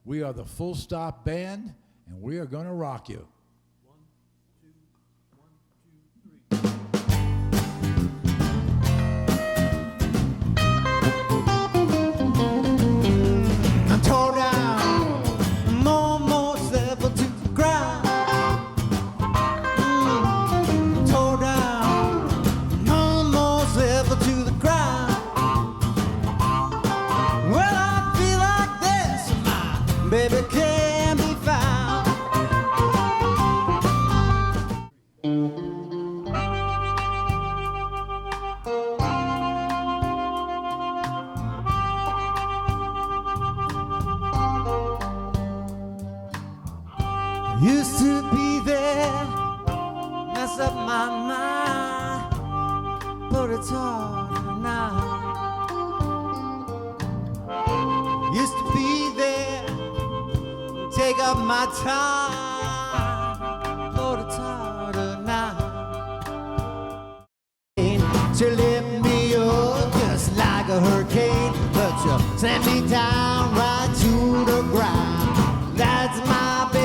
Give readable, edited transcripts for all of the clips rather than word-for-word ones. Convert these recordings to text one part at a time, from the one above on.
We are the Full Stop Band, and we are going to rock you. 1, 2, 1, 2, 3. I tore down, almost level to the ground. Tore down, almost level to the ground. Well, I feel like this, my baby can be found. Used to be there, mess up my mind, but it's harder now. Used to be there, take up my time, but it's harder now. You lift me up just like a hurricane, but you send me down right to the ground. That's my baby.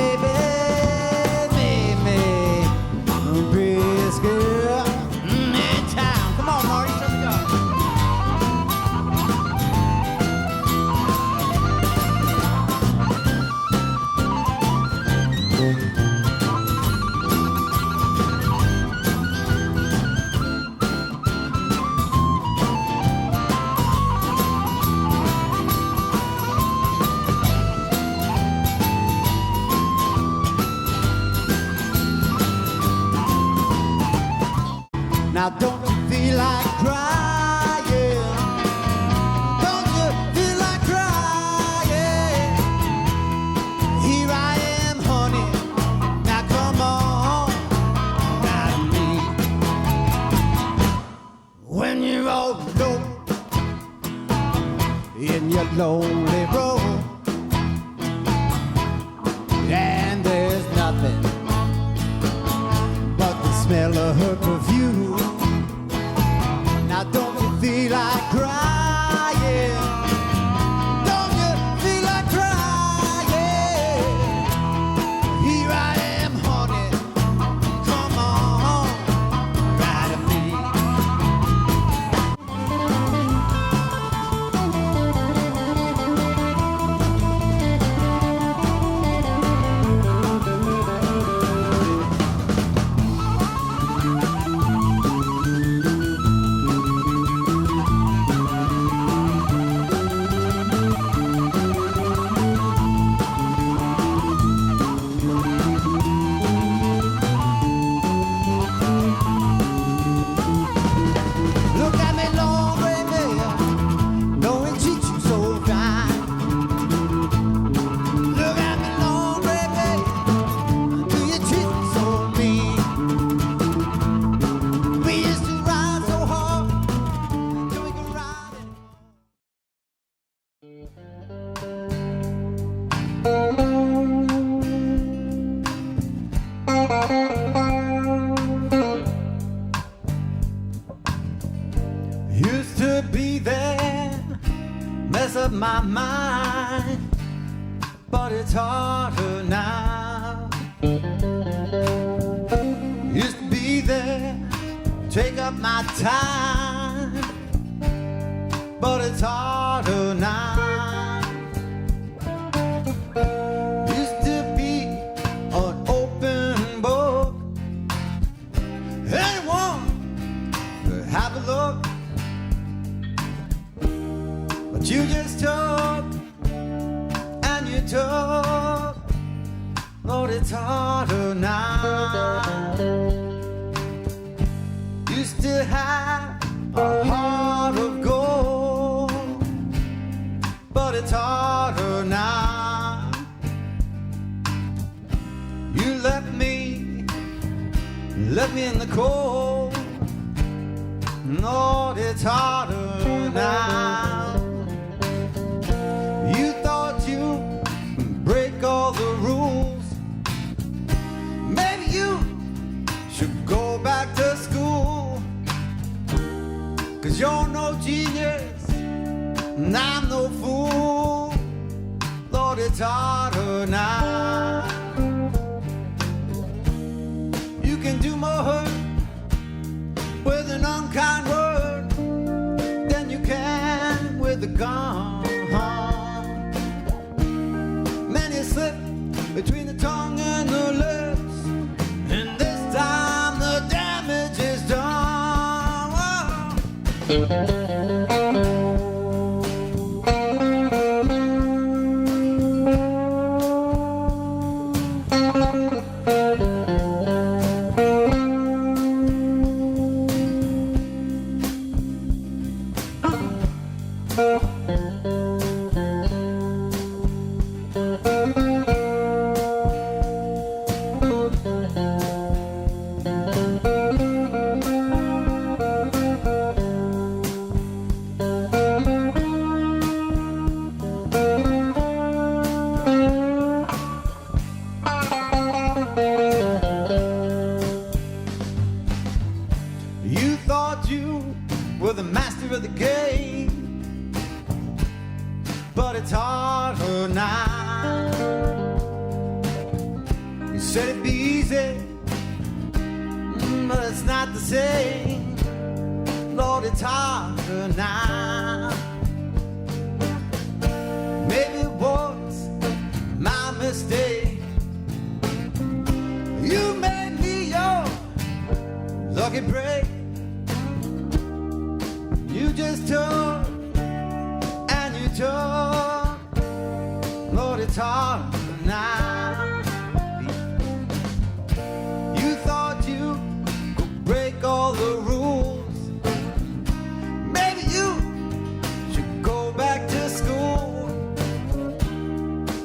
Now don't you feel like crying? Don't you feel like crying? Here I am, honey. Now come on, got me. When you're all alone in your lonely room, and there's nothing but the smell of her perfume. Now don't you feel like crying? Don't you feel like crying? Here I am, honey. Come on, ride with me. Look at me, Lord, baby, don't it treat you so fine? Look at me, Lord, baby, do you treat me so mean? We used to ride so hard, till we can ride Used to be there, mess up my mind, but it's harder now. Used to be there, take up my time, but it's harder now. Used to be an open book, anyone could have a look. But you just took, and you took, Lord, it's harder now. Used to have a heart of gold, but it's harder now. You left me in the cold, Lord, it's harder now. You thought you'd break all the rules. Maybe you should go back to school. 'Cause you're no genius, and I'm no fool. Lord, it's it's harder now. You can do more hurt with an unkind word than you can with a gun. Many slip between the tongue and the lips, and this time the damage is done. You thought you were the master of the game, but it's harder now. You said it'd be easy, but it's not the same. Lord, it's harder now. Maybe it was my mistake. You made me your lucky break. You just took and you took. Lord, it's hard now. You thought you could break all the rules. Maybe you should go back to school,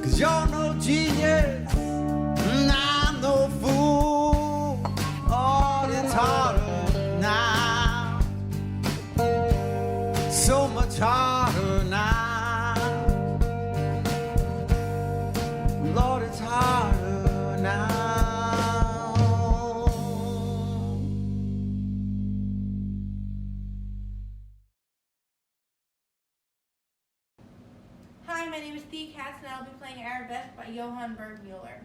'cause you're no genius and I'm no fool. Lord, it's harder now. So much harder now. Lord, it's harder now. Hi, my name is Thea Katz, and I'll be playing Arabesque by Johann Bergmüller.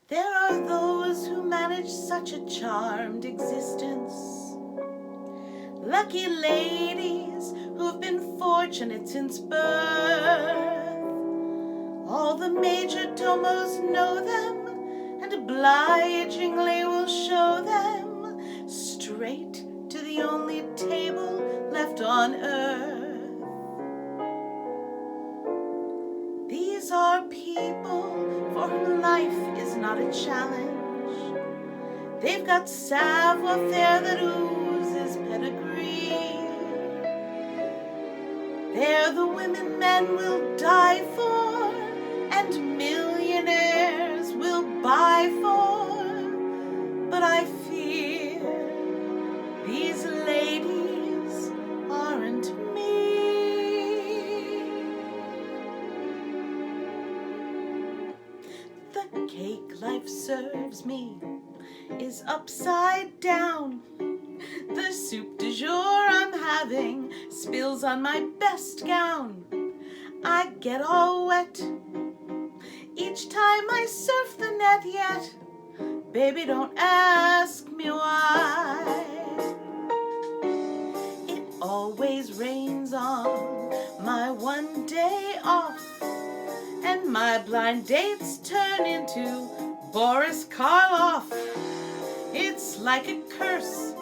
There are those who manage such a charmed existence. Lucky ladies who've been fortunate since birth. All the major domos know them and obligingly will show them straight to the only table left on earth. These are people for whom life is not a challenge. They've got savoir-faire that oozes pedigree. They're the women men will die for and millionaires will buy for. But I fear these ladies aren't me. The cake life serves me is upside down. The soup du jour I'm having spills on my best gown. I get all wet each time I surf the net, yet baby, don't ask me why. It always rains on my one day off, and my blind dates turn into Boris Karloff. It's like a curse.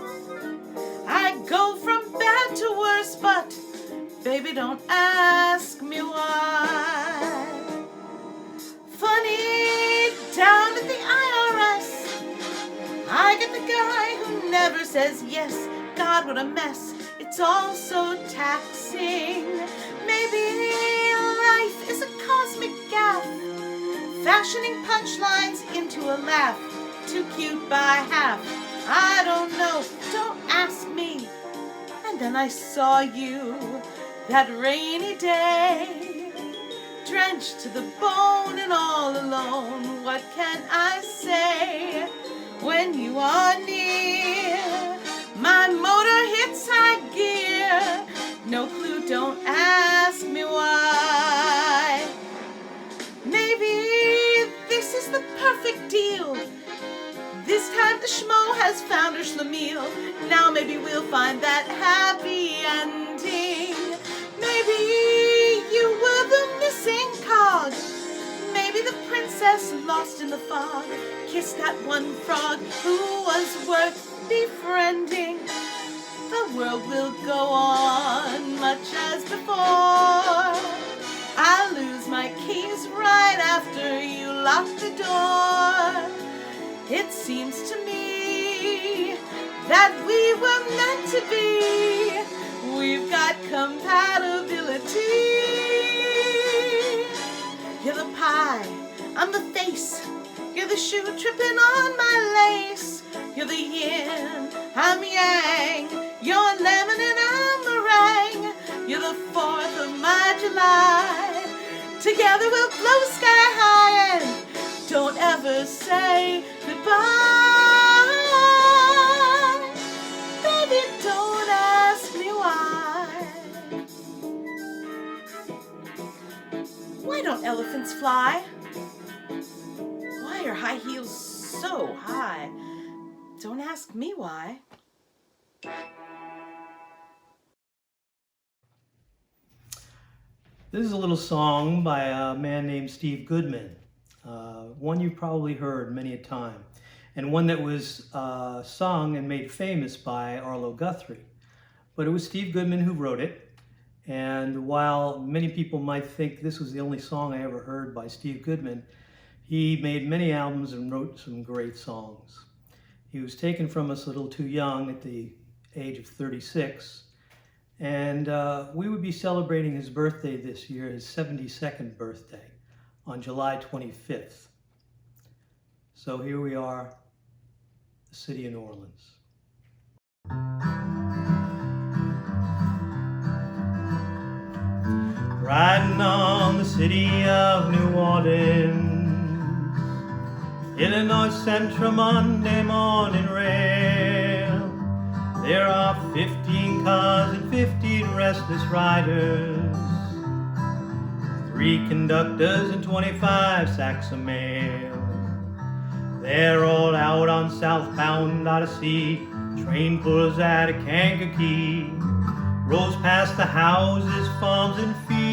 I go from bad to worse, but baby, don't ask me why. Funny, down at the IRS, I get the guy who never says yes. God, what a mess. It's all so taxing. Maybe life is a cosmic gaffe, fashioning punchlines into a laugh, too cute by half. I don't know, don't ask me. And then I saw you that rainy day, drenched to the bone and all alone. What can I say when you are near? My motor hits high gear. No clue, don't ask me why. Maybe this is the perfect deal. This time the schmo has found her schlemiel. Now maybe we'll find that happy ending. Maybe you were the missing cog. Maybe the princess lost in the fog kissed that one frog who was worth befriending. The world will go on much as before. I'll lose my keys right after you lock the door. It seems to me that we were meant to be. We've got compatibility. You're the pie, I'm the face. You're the shoe tripping on my lace. You're the yin, I'm yang. You're lemon and I'm meringue. You're the 4th of my July. Together we'll flow sky high and don't ever say goodbye. Baby, don't ask me why. Why don't elephants fly? Why are high heels so high? Don't ask me why. This is a little song by a man named Steve Goodman, one you've probably heard many a time. and one that was sung and made famous by Arlo Guthrie. But it was Steve Goodman who wrote it. And while many people might think this was the only song I ever heard by Steve Goodman, he made many albums and wrote some great songs. He was taken from us a little too young at the age of 36. And we would be celebrating his birthday this year, his 72nd birthday, on July 25th. So here we are, the city of New Orleans. Riding on the city of New Orleans, Illinois Central Monday morning rail. There are 15 cars and 15 restless riders, 3 conductors and 25 sacks of mail. They're all out on southbound Odyssey. Train pulls out of Kankakee, rolls past the houses, farms, and fields,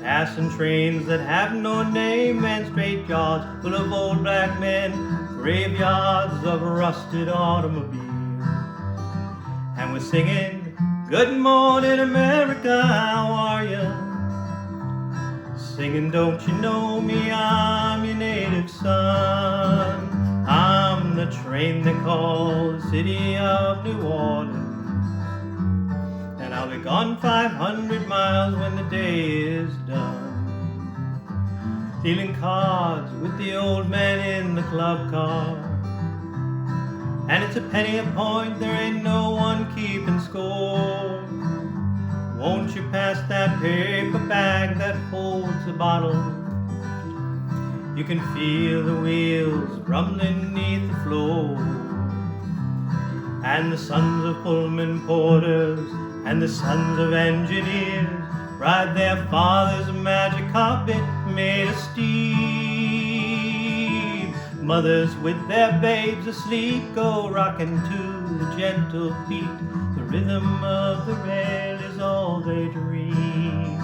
passing trains that have no name and straight yards full of old black men, graveyards of rusted automobiles. And we're singing, "Good morning, America, how are you?" Singing, "Don't you know me, I'm your native son. I'm the train they call the city of New Orleans. And I'll be gone 500 miles when the day is done. Dealing cards with the old man in the club car. And it's a penny a point, there ain't no one keeping score. Won't you pass that paper bag that holds the bottle? You can feel the wheels rumbling beneath the floor. And the sons of Pullman porters and the sons of engineers ride their father's magic carpet made of steam. Mothers with their babes asleep go rocking to the gentle beat. The rhythm of the rail is all they dream.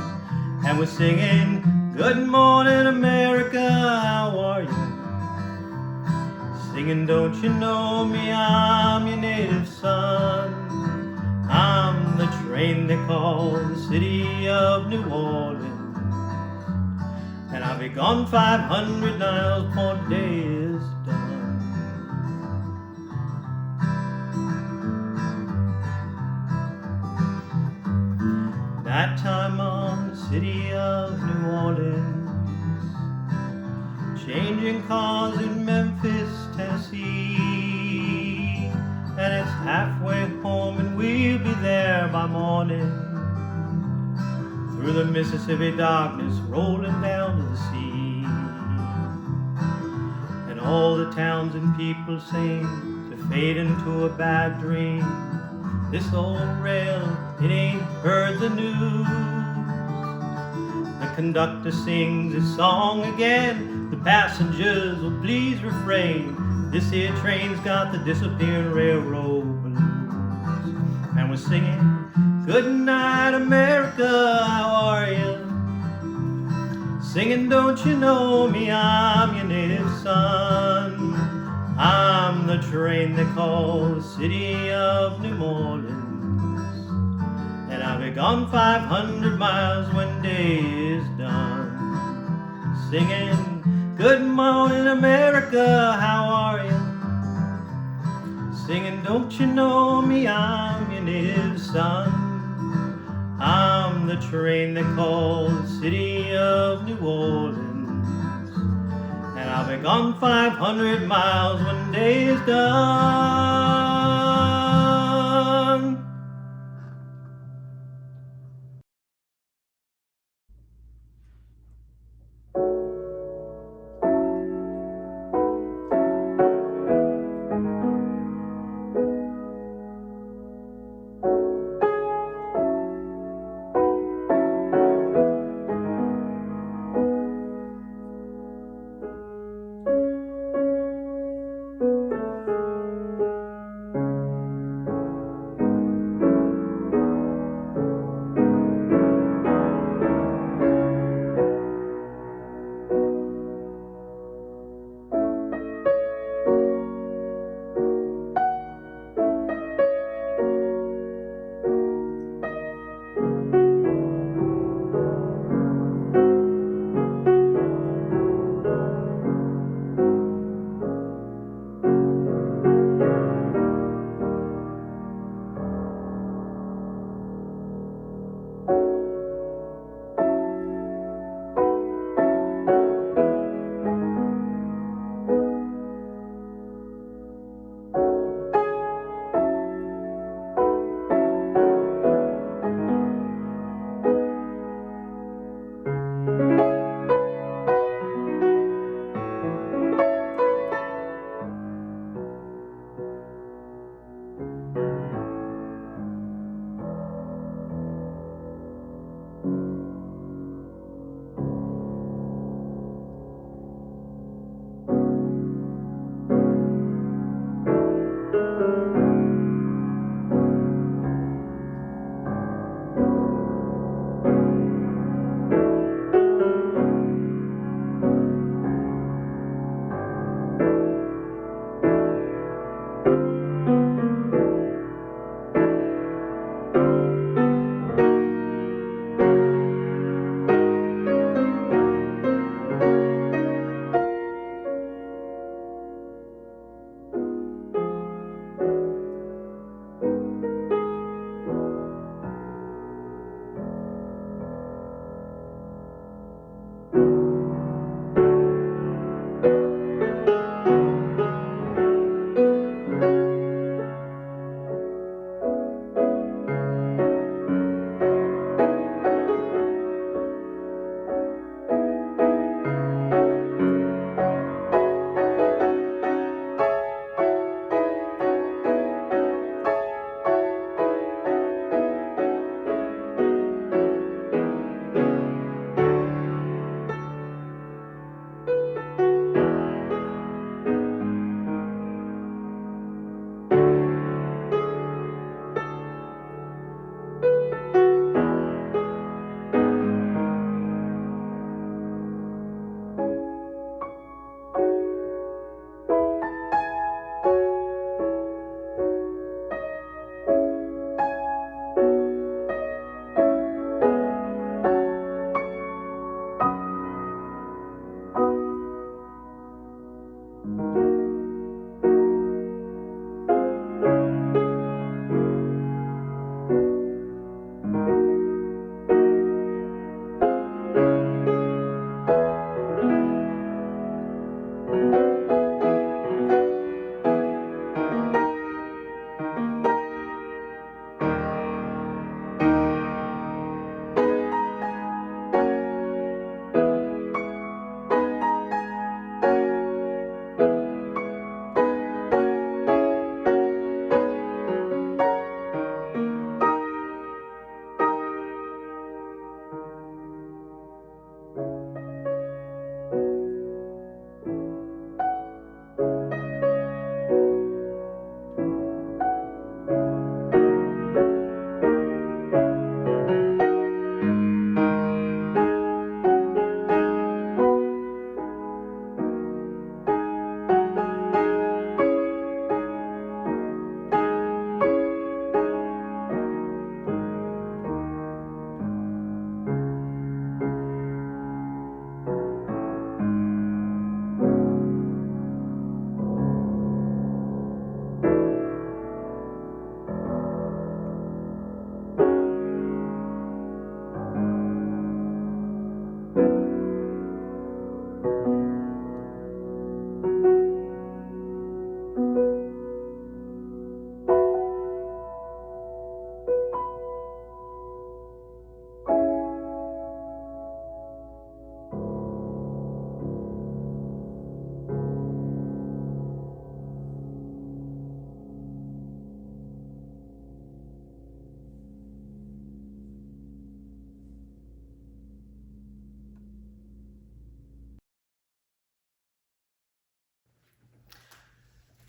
And we're singing, "Good morning, America, how are you?" Singing, "Don't you know me, I'm your native son. I'm the train they call the city of New Orleans. And I'll be gone 500 miles before day is done." Nighttime on the city of New Orleans, changing cars in Memphis, Tennessee. And it's halfway home and we'll be there by morning. Through the Mississippi darkness rolling down to the sea. And all the towns and people seem to fade into a bad dream. This old rail, it ain't heard the news. The conductor sings his song again. The passengers will please refrain. This here train's got the disappearing railroad blues. And we're singing, "Good night, America, how are you?" Singing, "Don't you know me, I'm your native son. I'm the train they call the city of New Orleans. And I'll be gone 500 miles when day is done." Singing, "Good morning, America, how are you?" Singing, "Don't you know me, I'm your native son. I'm the train they call the city of New Orleans. And I'll be gone 500 miles when day is done."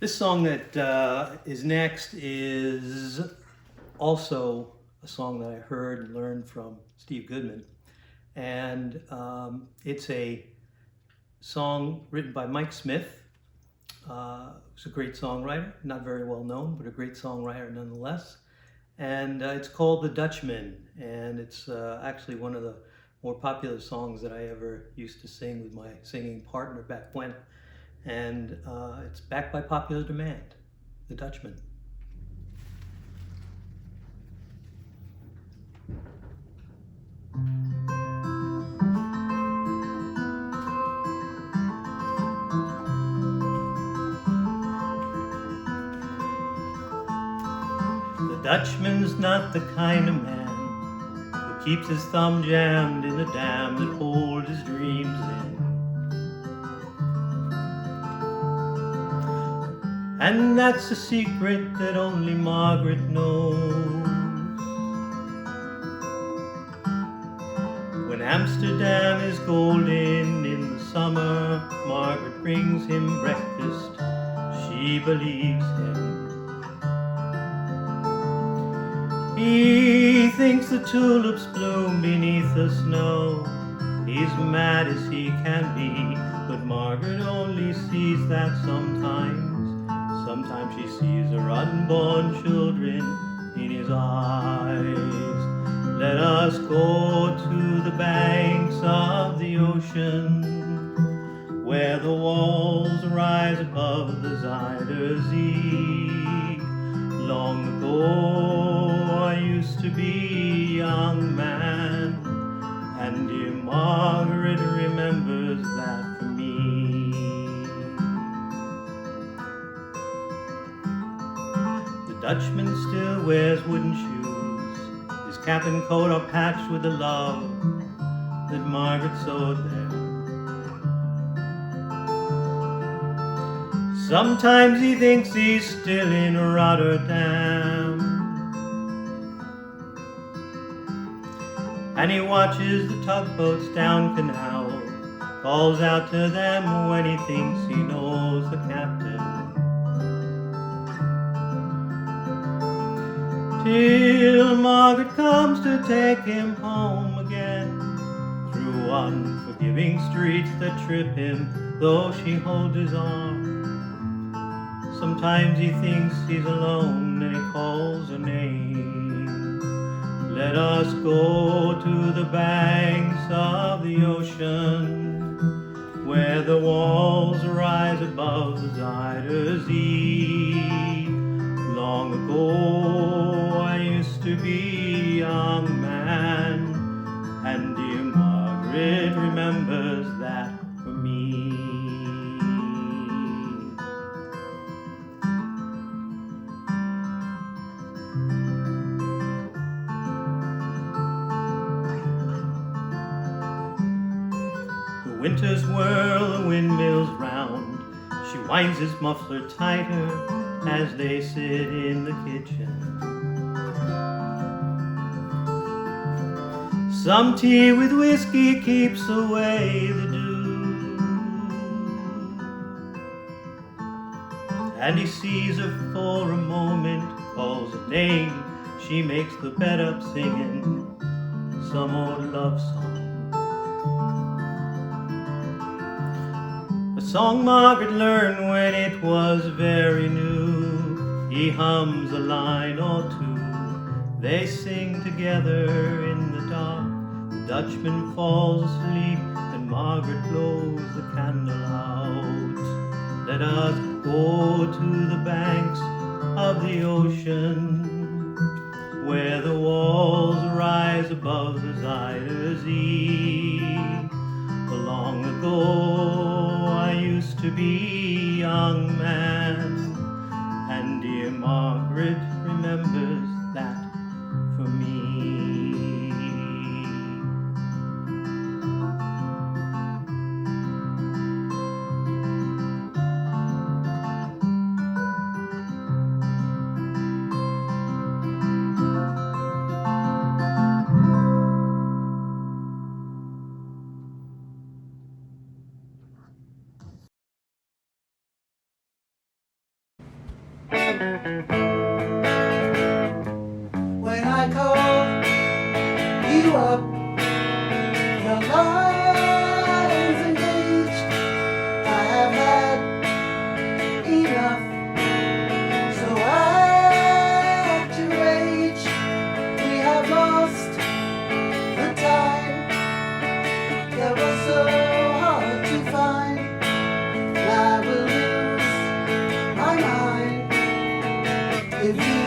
This song that is next is also a song that I heard and learned from Steve Goodman. And it's a song written by Mike Smith. He's a great songwriter, not very well known, but a great songwriter nonetheless. And it's called The Dutchman. And it's actually one of the more popular songs that I ever used to sing with my singing partner back when. And it's backed by popular demand, The Dutchman. The Dutchman's not the kind of man who keeps his thumb jammed in the dam that hold his dreams in. And that's a secret that only Margaret knows. When Amsterdam is golden in the summer, Margaret brings him breakfast, she believes him. He thinks the tulips bloom beneath the snow. He's mad as he can be, but Margaret only sees that sometimes time she sees her unborn children in his eyes. Let us go to the banks of the ocean, where the walls rise above the Zuyder Zee. Long ago I used to be a young man, and dear Margaret remembers that for me. The Dutchman still wears wooden shoes. His cap and coat are patched with the love that Margaret sewed there. Sometimes he thinks he's still in Rotterdam, and he watches the tugboats down canal, calls out to them when he thinks he knows the captain. Till Margaret comes to take him home again, through unforgiving streets that trip him, though she holds his arm. Sometimes he thinks he's alone and he calls her name. Let us go to the banks of the ocean, where the walls rise above the Zuyder Zee. Long ago I used to be a young man, and dear Margaret remembers that for me. Winters whirl the windmills round. She winds his muffler tighter as they sit in the kitchen. Some tea with whiskey keeps away the dew, and he sees her for a moment, calls her name. She makes the bed up singing some old love song. A song Margaret learned when it was very new. He hums a line or two. They sing together in the dark. The Dutchman falls asleep and Margaret blows the candle out. Let us go to the banks of the ocean, where the walls rise above the Zuyder Zee. Long ago I used to be a young man, and dear Margaret remembers that for me. When I call you up, your line's engaged. I have had enough, so I have to rage. We have lost the time that was so hard to find. I will lose my mind if you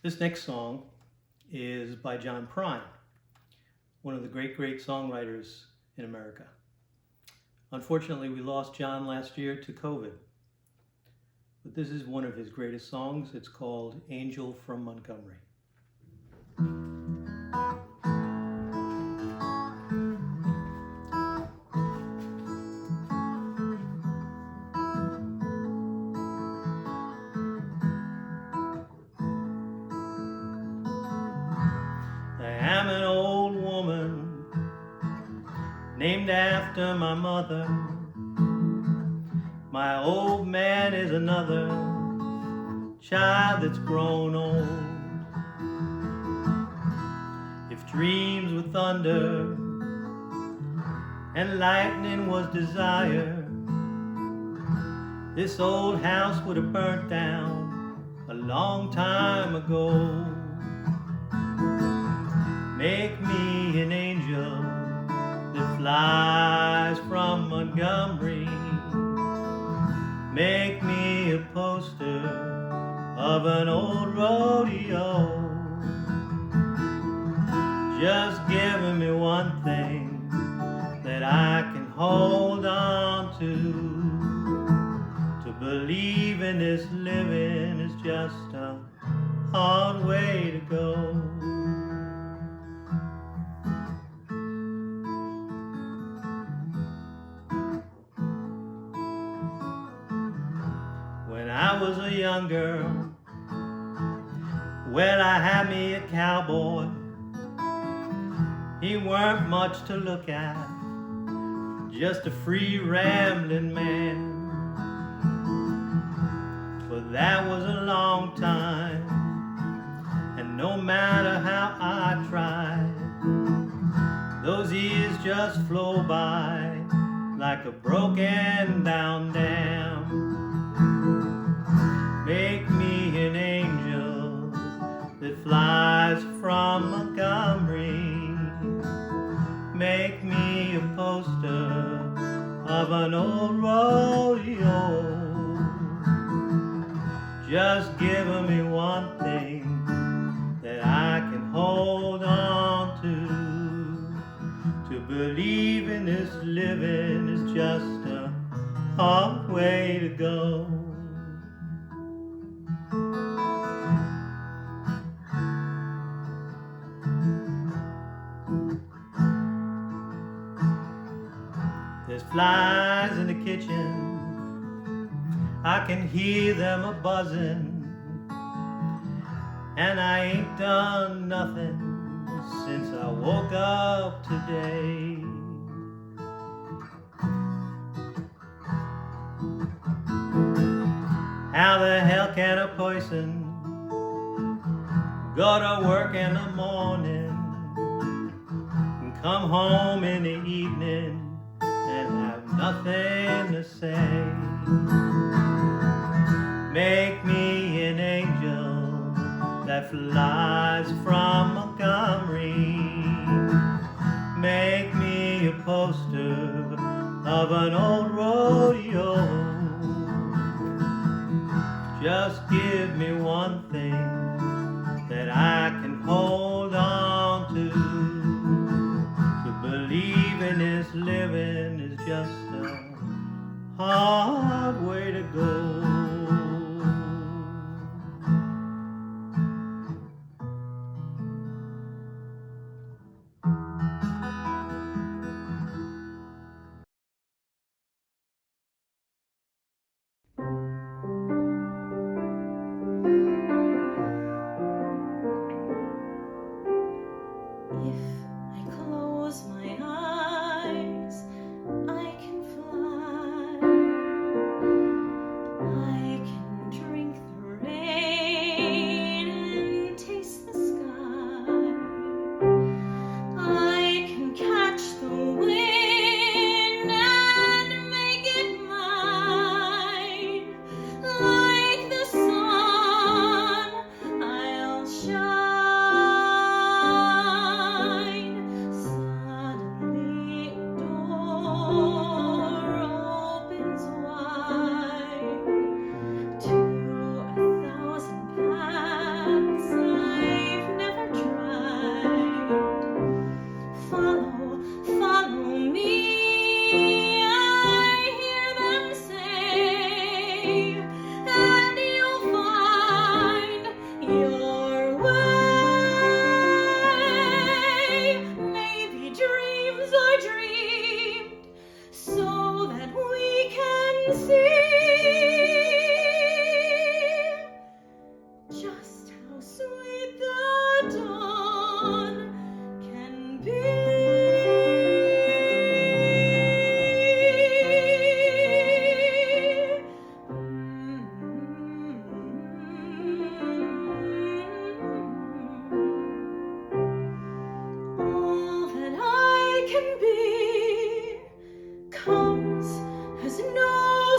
This next song is by John Prine, one of the great songwriters in America. Unfortunately, we lost John last year to COVID, but this is one of his greatest songs. It's called Angel from Montgomery. am an old woman named after my mother. My old man is another child that's grown old. If dreams were thunder and lightning was desire, this old house would have burnt down a long time ago. Make me an angel that flies from Montgomery. Make me a poster of an old rodeo. Just give me one thing that I can hold on to. To believe in this living is just a hard way to go. When I was a young girl, well, I had me a cowboy. He weren't much to look at, just a free rambling man. But that was a long time, and no matter how I tried, those years just flow by like a broken down dam. Make me an angel that flies from Montgomery. Make me a poster of an old rodeo. Just give me one thing that I can hold on to. To believe in this living is just a hard way to go. There's flies in the kitchen, I can hear them a buzzing, and I ain't done nothing since I woke up today. How the hell can a person go to work in the morning and come home in the evening and have nothing to say? Make me an angel that flies from Montgomery. Make me a poster of an old rodeo. Just give me one thing that I can hold on to. To believe in this living is just a hard way to go. I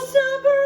supper